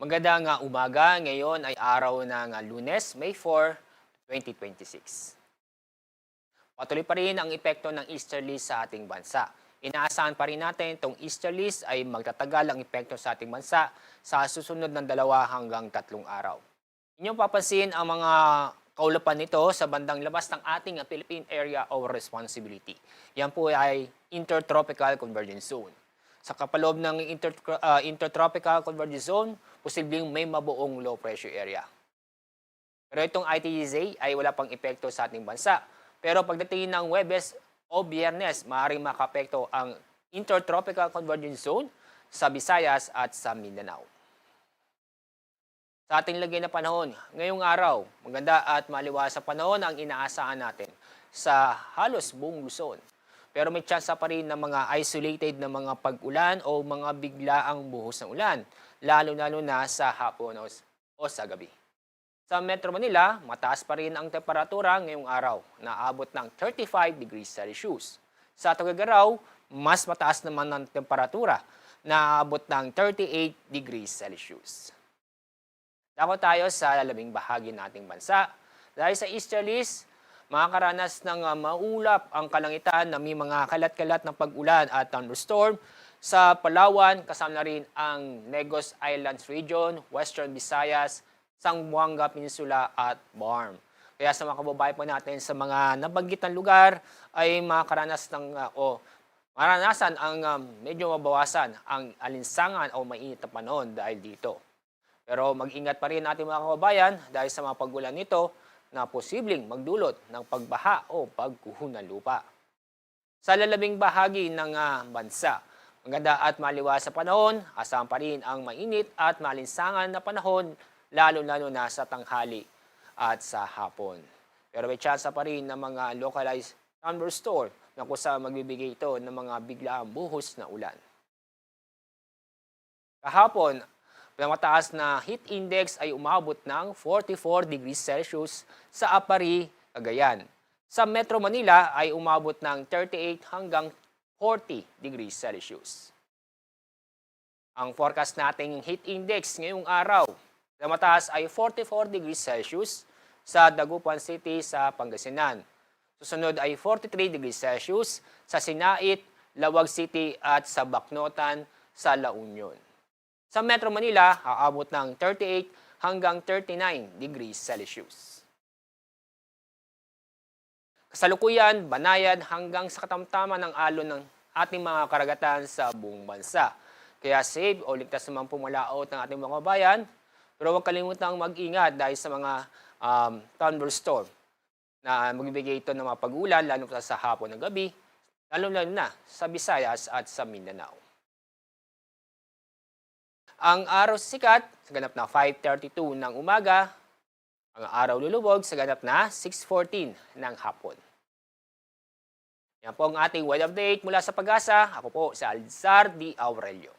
Magandang umaga. Ngayon ay araw ng Lunes, May 4, 2026. Patuloy pa rin ang epekto ng easterlies sa ating bansa. Inaasahan pa rin natin itong easterlies ay magtatagal ang epekto sa ating bansa sa susunod ng 2 hanggang 3 araw. Inyong papansin ang mga kaulapan nito sa bandang labas ng ating Philippine Area of Responsibility. Yan po ay Intertropical Convergence Zone. Sa kapaloob ng Intertropical Convergence Zone, posibleng may mabuong low pressure area. Pero itong ITEZ ay wala pang epekto sa ating bansa. Pero pagdating ng Huwebes o Biyernes, maaaring makapekto ang Intertropical Convergence Zone sa Visayas at sa Mindanao. Sa ating lagay na panahon, ngayong araw, maganda at maliwas sa panahon ang inaasahan natin sa halos buong Luzon. Pero may tsansa pa rin ng mga isolated na mga pag-ulan o mga biglaang buhos ng ulan, lalo-lalo na sa hapon o sa gabi. Sa Metro Manila, mataas pa rin ang temperatura ngayong araw, naabot ng 35 degrees Celsius. Sa Tuguegarao, mas mataas naman ang temperatura, naabot ng 38 degrees Celsius. Dako tayo sa lalabing bahagi nating bansa. Dahil sa easterlies, makakaranas ng maulap ang kalangitan na may mga kalat-kalat ng pag-ulan at thunderstorm sa Palawan, kasama na rin ang Negros Islands Region, Western Visayas, Zamboanga Peninsula at Guam. Kaya sa mga kababayan po natin sa mga nabanggit na lugar ay makakaranas maranasan ang medyo mabawasan ang alinsangan o mainit na panahon dahil dito. Pero mag-ingat pa rin natin mga kababayan dahil sa mga pag-ulan nito na posibleng magdulot ng pagbaha o pagguho ng lupa. Sa lalabing bahagi ng bansa, maganda at maliwas sa panahon, asahan pa rin ang mainit at malinsangan na panahon, lalo-lalo na sa tanghali at sa hapon. Pero may tsansa pa rin ng mga localized thunderstorm na kung saan magbibigay ito ng mga biglaang buhos na ulan. Kahapon, ang mataas na heat index ay umabot ng 44 degrees Celsius sa Apari, Cagayan. Sa Metro Manila ay umabot ng 38 hanggang 40 degrees Celsius. Ang forecast nating heat index ngayong araw, na mataas ay 44 degrees Celsius sa Dagupan City sa Pangasinan. Susunod ay 43 degrees Celsius sa Sinait, Lawag City at sa Bacnotan sa La Union. Sa Metro Manila, aabot ng 38 hanggang 39 degrees Celsius. Kasalukuyan, banayad hanggang sa katamtaman ng alon ng ating mga karagatan sa buong bansa. Kaya safe o ligtas naman pumalaot ng ating mga kabayan. Pero huwag kalimutang mag-ingat dahil sa mga thunderstorm na magbibigay ito ng mga pag-ulan lalo sa hapon ng gabi, lalo-lalo na sa Visayas at sa Mindanao. Ang araw sikat sa ganap na 5:32 ng umaga, ang araw lulubog sa ganap na 6:14 ng hapon. Yan po ang ating weather update mula sa Pag-asa. Ako po si Alzar D. Aurelio.